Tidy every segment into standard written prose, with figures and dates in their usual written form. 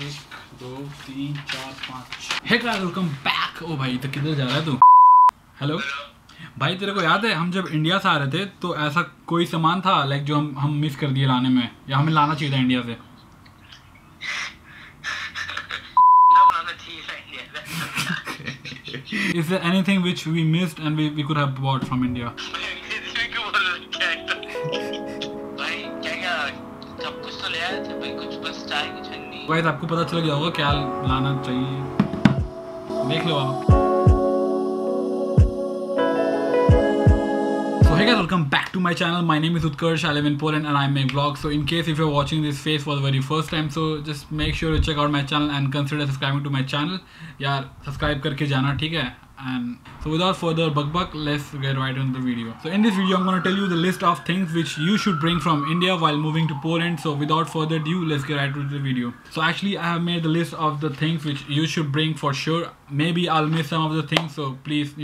एक दो तीन चार पाँच। Hey guys, welcome back. ओ भाई, तो किधर जा रहा है तू? हेलो भाई, तेरे को याद है हम जब इंडिया से आ रहे थे तो ऐसा कोई सामान था लाइक जो हम मिस कर दिए लाने में, या हमें लाना चाहिए था इंडिया से? Is there anything which we missed and we could have bought from India? Guys, आपको पता चल गया होगा क्या लाना चाहिए, देख लो आप। So hey guys, welcome back to my channel. My name is Utkarsh. I live in Poland and I make vlogs. So in case if you're watching this face for the very first time, so just make sure to check out my channel and consider subscribing to my channel. यार subscribe करके जाना, ठीक है? And so without further buck, let's get right into the video. So in this video, I'm going to tell you the list of things which you should bring from India while moving to Poland. So without further ado, let's get right into the video. So actually, I have made the list of the things which you should bring for sure. Maybe I'll miss some of the things, so please,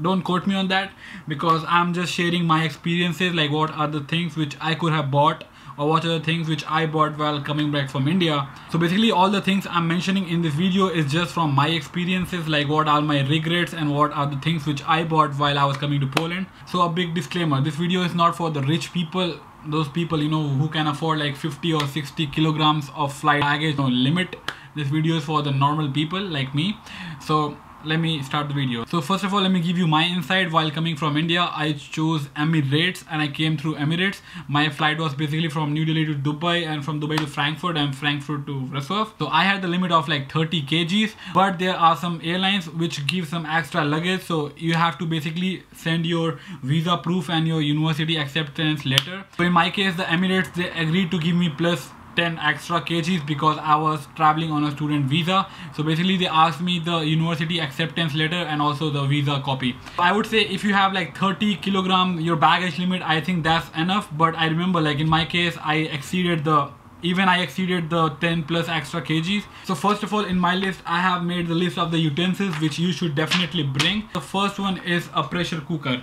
don't quote me on that, because I'm just sharing my experiences, like what are the things which I could have bought, or what are the things which I bought while coming back from India. So basically all the things I'm mentioning in this video is just from my experiences, like what are my regrets and what are the things which I bought while I was coming to Poland. So a big disclaimer, this video is not for the rich people, those people who can afford like 50 or 60 kilograms of flight baggage, no limit. This video is for the normal people like me. So let me start the video. So first of all, let me give you my insight. While coming from India, I chose Emirates and I came through Emirates. My flight was basically from New Delhi to Dubai and from Dubai to Frankfurt and Frankfurt to Wrocław. So I had the limit of like 30 kgs, but there are some airlines which give some extra luggage. So you have to basically send your visa proof and your university acceptance letter. So in my case, the Emirates, they agreed to give me plus 10 extra kgs because I was traveling on a student visa. So basically they asked me the university acceptance letter and also the visa copy. I would say if you have like 30 kilogram your baggage limit, I think that's enough. But I remember like in my case, I exceeded the 10 plus extra kgs. So first of all, in my list, I have made the list of the utensils which you should definitely bring. The first one is a pressure cooker.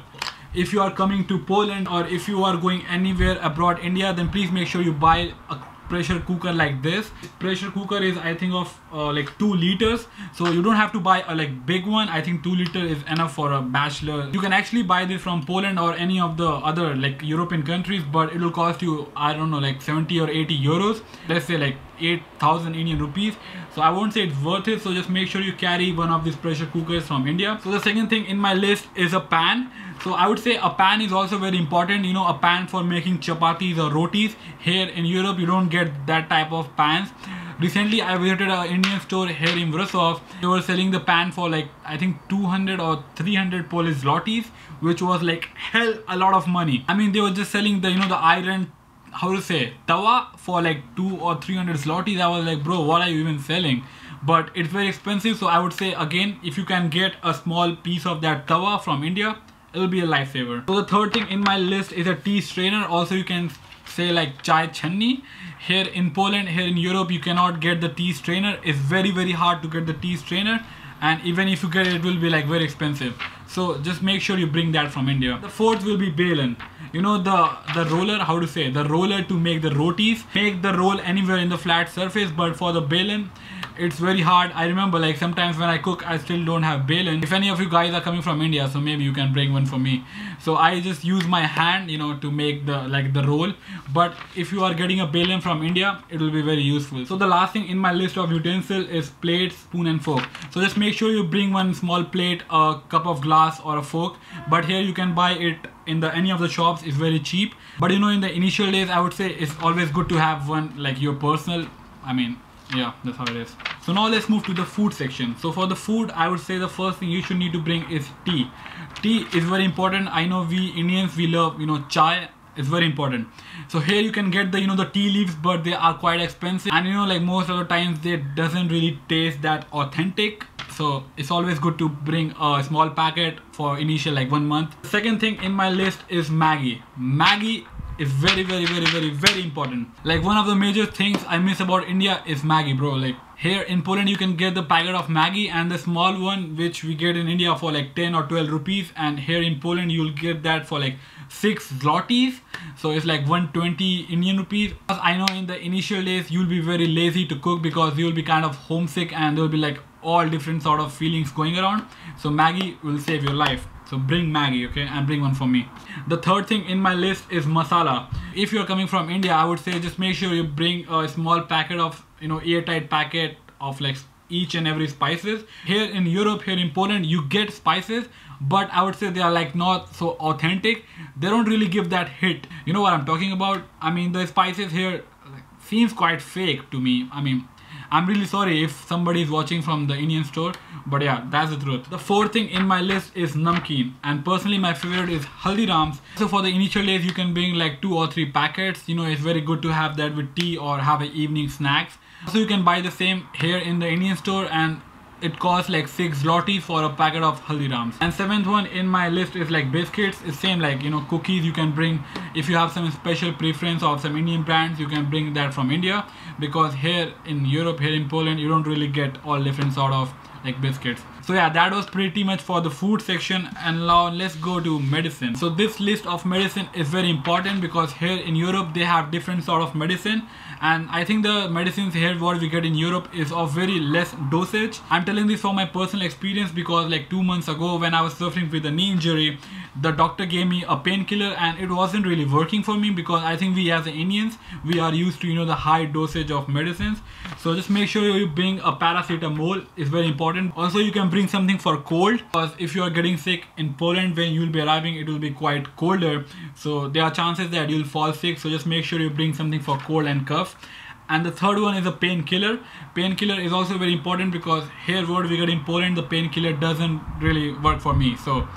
If you are coming to Poland or if you are going anywhere abroad India, then please make sure you buy a pressure cooker like this. Pressure cooker is I think of like 2 liters, so you don't have to buy a like big one. I think 2 liters is enough for a bachelor. You can actually buy this from Poland or any of the other like European countries, but it will cost you, I don't know, like 70 or 80 euros, let's say like 8,000 Indian rupees. So I won't say it's worth it. So just make sure you carry one of these pressure cookers from India. So the second thing in my list is a pan. So I would say a pan is also very important, a pan for making chapatis or rotis. Here in Europe, you don't get that type of pans. Recently, I visited an Indian store here in Wrocław. They were selling the pan for like, I think 200 or 300 Polish zlotys, which was like hell a lot of money. I mean, they were just selling the, the iron, how to say, tawa for like 200 or 300 zlotys. I was like, bro, what are you even selling? But it's very expensive. So I would say again, if you can get a small piece of that tawa from India, it'll be a lifesaver. So the third thing in my list is a tea strainer. Also you can say like chai channi. Here in Poland, here in Europe, you cannot get the tea strainer. It's very hard to get the tea strainer, and even if you get it, it will be like very expensive. So just make sure you bring that from India. The fourth will be balen. The roller, how to say, the roller to make the rotis. Make the roll anywhere in the flat surface, but for the balen, it's very hard. I remember like sometimes when I cook, I still don't have balen. If any of you guys are coming from India, so maybe you can bring one for me. So I just use my hand, to make the roll. But if you are getting a balen from India, it will be very useful. So the last thing in my list of utensils is plate, spoon and fork. So just make sure you bring one small plate, a cup of glass or a fork. But here you can buy it in any of the shops. It's very cheap. But in the initial days, I would say it's always good to have one like your personal. Yeah, that's how it is. So now let's move to the food section. So for the food, I would say the first thing you should need to bring is tea. Tea is very important. I know we Indians, we love, chai. It's very important. So here you can get the, the tea leaves, but they are quite expensive. And like most of the times, they doesn't really taste that authentic. So it's always good to bring a small packet for initial like 1 month. The second thing in my list is Maggi. Maggi is very important. Like one of the major things I miss about India is Maggi, bro. Like Here in Poland you can get the packet of Maggi and the small one which we get in India for like 10 or 12 rupees, and here in Poland you'll get that for like 6 zlotys, so it's like 120 Indian rupees. I know in the initial days you'll be very lazy to cook because you'll be kind of homesick and there'll be like all different sort of feelings going around, so Maggi will save your life. So bring Maggi, okay, and bring one for me. The third thing in my list is masala. If you're coming from India, I would say just make sure you bring a small packet of, airtight packet of like each and every spices. Here in Europe, here in Poland, you get spices, but I would say they are like not so authentic. They don't really give that hit. You know what I'm talking about? I mean, the spices here seems quite fake to me. I mean, I'm really sorry if somebody is watching from the Indian store, but yeah, that's the truth. The fourth thing in my list is namkeen, and personally my favorite is Haldiram's. So for the initial days you can bring like 2 or 3 packets. It's very good to have that with tea or have an evening snacks. So you can buy the same here in the Indian store, and it costs like 6 zlotys for a packet of Haldiram's. And seventh one in my list is like biscuits. It's same like cookies. You can bring, if you have some special preference of some Indian brands, you can bring that from India, because here in Europe, here in Poland, you don't really get all different sort of like biscuits. So yeah, that was pretty much for the food section, and now let's go to medicine. So this list of medicine is very important because here in Europe they have different sort of medicine, and I think the medicines here what we get in Europe is of very less dosage. I'm telling this from my personal experience because like 2 months ago when I was suffering with a knee injury, the doctor gave me a painkiller and it wasn't really working for me, because I think we as the Indians, we are used to the high dosage of medicines. So just make sure you bring a paracetamol, is very important. Also you can bring something for cold, because if you are getting sick in Poland, when you will be arriving it will be quite colder, so there are chances that you'll fall sick. So just make sure you bring something for cold and cough. And the third one is a painkiller. Painkiller is also very important because here what we get in Poland, the painkiller doesn't really work for me. So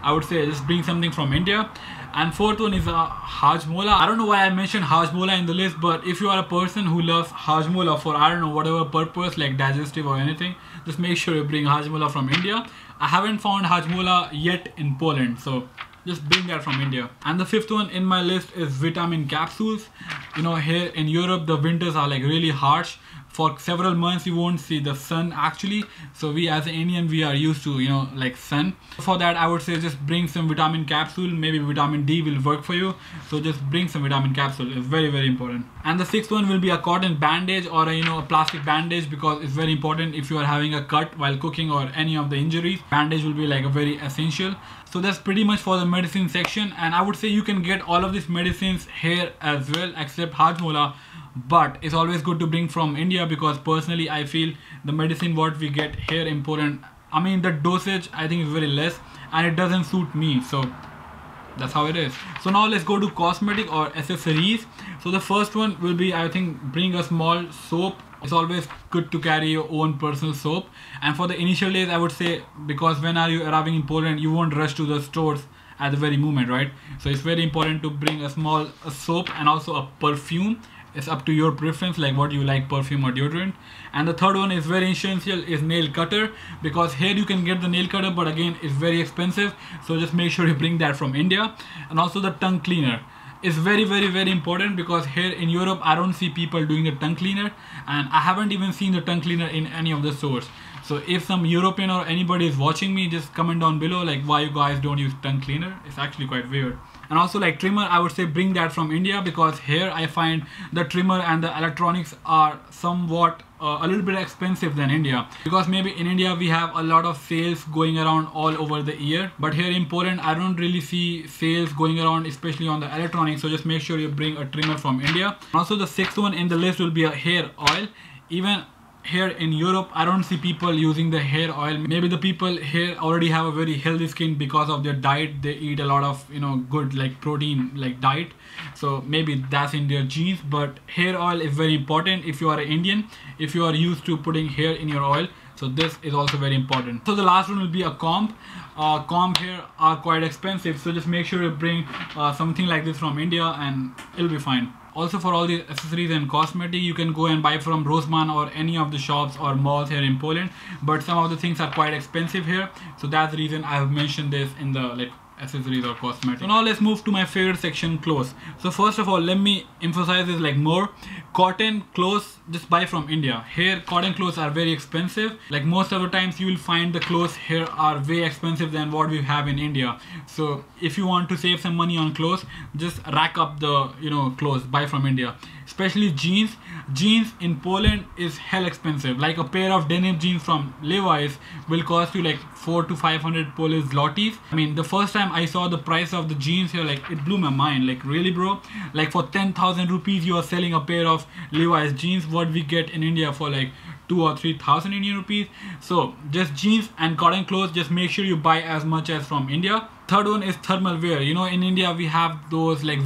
I would say just bring something from India. And fourth one is a hajmola. I don't know why I mentioned hajmola in the list, but if you are a person who loves hajmola for I don't know whatever purpose like digestive or anything, just make sure you bring hajmola from India. I haven't found hajmola yet in Poland, so just bring that from India. And the fifth one in my list is vitamin capsules. Here in Europe the winters are like really harsh. For several months you won't see the sun actually, so we as an Indian, we are used to like sun. For that I would say just bring some vitamin capsule. Maybe vitamin D will work for you, so just bring some vitamin capsule. It's very, very important. And the sixth one will be a cotton bandage or a plastic bandage, because it's very important if you are having a cut while cooking or any of the injuries. Bandage will be like a very essential. So that's pretty much for the medicine section, and I would say you can get all of these medicines here as well except hajmola, but it's always good to bring from India, because personally I feel the medicine what we get here in Poland, I mean the dosage I think is very less and it doesn't suit me, so that's how it is. So now let's go to cosmetic or accessories. So the first one will be, I think, bring a small soap. It's always good to carry your own personal soap. And for the initial days I would say, because when are you arriving in Poland, you won't rush to the stores at the very moment, right? So it's very important to bring a small soap and also a perfume. It's up to your preference, like what you like, perfume or deodorant. And the third one is very essential, is nail cutter, because here you can get the nail cutter, but again it's very expensive, so just make sure you bring that from India. And also the tongue cleaner is very, very, very important, because here in Europe I don't see people doing the tongue cleaner, and I haven't even seen the tongue cleaner in any of the stores. So if some European or anybody is watching me, just comment down below like why you guys don't use tongue cleaner. It's actually quite weird. And also like trimmer, I would say bring that from India, because here I find the trimmer and the electronics are somewhat a little bit expensive than India, because maybe in India we have a lot of sales going around all over the year, but here in Poland I don't really see sales going around, especially on the electronics. So just make sure you bring a trimmer from India. Also the sixth one in the list will be a hair oil. Even here in Europe I don't see people using the hair oil. Maybe the people here already have a very healthy skin because of their diet. They eat a lot of good like protein like diet, so maybe that's in their genes. But hair oil is very important if you are an Indian, if you are used to putting hair in your oil. So this is also very important. So the last one will be a comb. Comb here are quite expensive, so just make sure you bring something like this from India and it'll be fine. Also for all the accessories and cosmetic, you can go and buy from Rossmann or any of the shops or malls here in Poland, but some of the things are quite expensive here, so that's the reason I have mentioned this in the like accessories or cosmetics. So now let's move to my favorite section, clothes. So first of all, let me emphasize this like more. Cotton clothes, just buy from India. Here cotton clothes are very expensive. Like most of the times you will find the clothes here are way expensive than what we have in India. So if you want to save some money on clothes, just rack up the clothes, buy from India. Especially jeans. Jeans in Poland is hell expensive. Like a pair of denim jeans from Levi's will cost you like 400 to 500 Polish zlotys. I mean, the first time I saw the price of the jeans here, like it blew my mind. Like really, bro? Like for 10,000 rupees you are selling a pair of Levi's jeans, what we get in India for like 2 or 3,000 Indian rupees. So just jeans and cotton clothes, just make sure you buy as much as from India. Third one is thermal wear. In India we have those like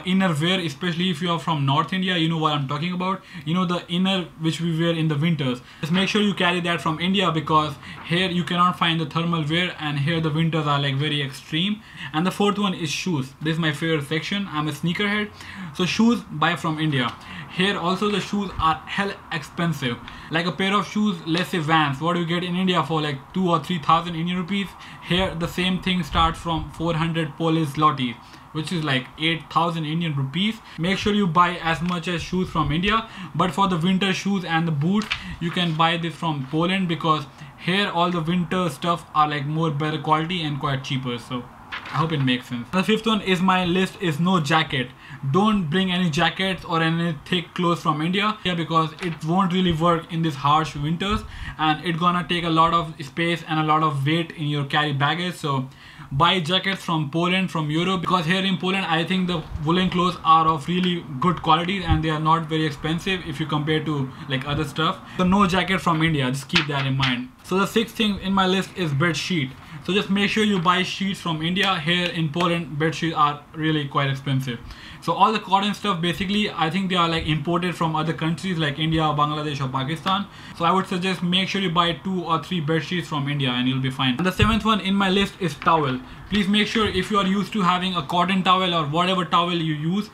inner wear, especially if you are from North India, you know what I'm talking about. The inner which we wear in the winters. Just make sure you carry that from India, because here you cannot find the thermal wear, and here the winters are like very extreme. And the fourth one is shoes. This is my favorite section. I'm a sneakerhead, so shoes, buy from India. Here also the shoes are hell expensive. Like a pair of shoes, let's say Vans, what do you get in India for like 2 or 3,000 Indian rupees? Here the same thing starts from 400 Polish zlotys, which is like 8,000 Indian rupees. Make sure you buy as much as shoes from India, but for the winter shoes and the boots, you can buy this from Poland, because here all the winter stuff are like more better quality and quite cheaper. So I hope it makes sense. The fifth one is my list is no jacket. Don't bring any jackets or any thick clothes from India, because it won't really work in these harsh winters, and it's gonna take a lot of space and a lot of weight in your carry baggage. So buy jackets from Poland, from Europe, because here in Poland I think the woolen clothes are of really good quality and they are not very expensive if you compare to like other stuff. So no jacket from India, just keep that in mind. So the sixth thing in my list is bed sheet. So just make sure you buy sheets from India. Here in Poland bed sheets are really quite expensive. So all the cotton stuff, basically I think they are like imported from other countries like India, Bangladesh or Pakistan. So I would suggest make sure you buy 2 or 3 bed sheets from India and you'll be fine. And the seventh one in my list is towel. Please make sure if you are used to having a cotton towel or whatever towel you use,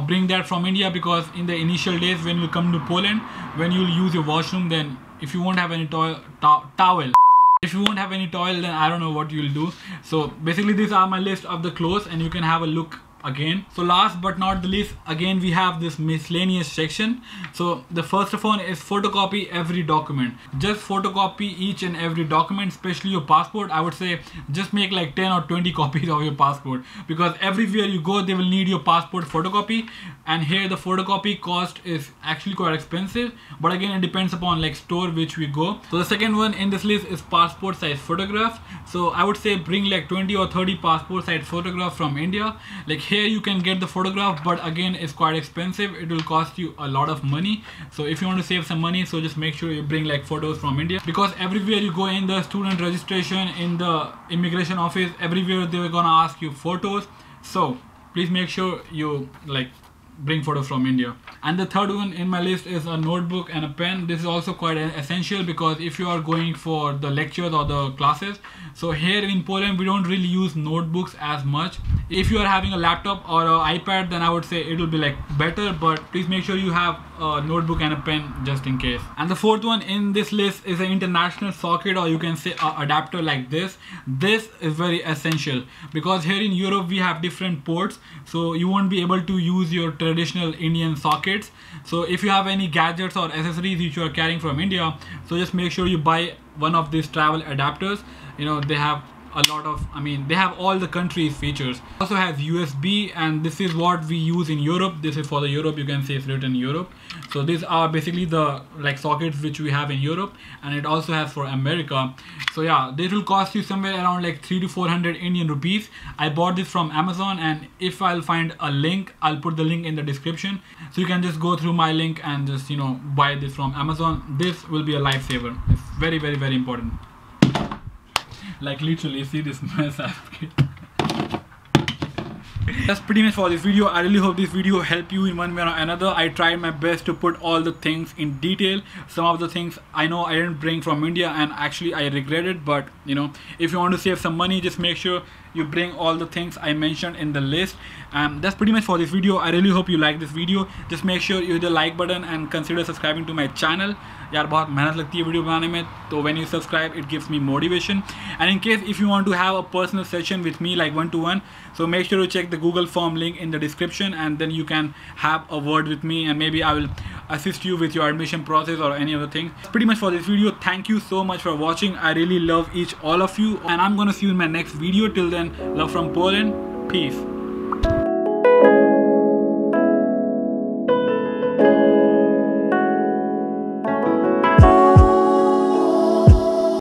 bring that from India, because in the initial days when you come to Poland, when you'll use your washroom, then if you won't have any towel, if you won't have any towel, then I don't know what you'll do. So basically these are my list of the clothes, and you can have a look again. So last but not the least, again we have this miscellaneous section. So the first of all is photocopy every document. Just photocopy each and every document, especially your passport. I would say just make like 10 or 20 copies of your passport, because everywhere you go they will need your passport photocopy, and here the photocopy cost is actually quite expensive, but again it depends upon like store which we go. So the second one in this list is passport size photographs. So I would say bring like 20 or 30 passport size photographs from India. Like here you can get the photograph, but again it's quite expensive. It will cost you a lot of money. So if you want to save some money, so just make sure you bring like photos from India, because everywhere you go, in the student registration, in the immigration office, everywhere they're gonna ask you photos. So please make sure you like bring photos from India. And the third one in my list is a notebook and a pen. This is also quite essential, because if you are going for the lectures or the classes, so here in Poland we don't really use notebooks as much. If you are having a laptop or an iPad, then I would say it will be like better, but please make sure you have a notebook and a pen just in case. And the fourth one in this list is an international socket, or you can say an adapter like this. This is very essential, because here in Europe we have different ports, so you won't be able to use your traditional Indian sockets. So if you have any gadgets or accessories which you are carrying from India, so just make sure you buy one of these travel adapters. They have a lot of, they have all the countries features. Also has USB, and this is what we use in Europe. This is for the Europe, you can say it's written Europe. So these are basically the like sockets which we have in Europe, and it also has for America. So yeah, this will cost you somewhere around like 300 to 400 Indian rupees. I bought this from Amazon, and if I'll find a link, I'll put the link in the description, so you can just go through my link and just buy this from Amazon. This will be a lifesaver. It's very, very, very important. Like literally, see this mess I've created. That's pretty much for this video. I really hope this video helped you in one way or another. I tried my best to put all the things in detail. Some of the things I know I didn't bring from India, and actually I regret it, but if you want to save some money, just make sure you bring all the things I mentioned in the list. And that's pretty much for this video. I really hope you like this video. Just make sure you hit the like button and consider subscribing to my channel. यार बहुत मेहनत लगती है video बनाने में, तो when you subscribe it gives me motivation. And in case if you want to have a personal session with me like one-to-one, so make sure to check the Google form link in the description, and then you can have a word with me, and maybe I will assist you with your admission process or any other thing. Pretty much for this video. Thank you so much for watching. I really love all of you, and I'm gonna see you in my next video. Till then, love from Poland. Peace.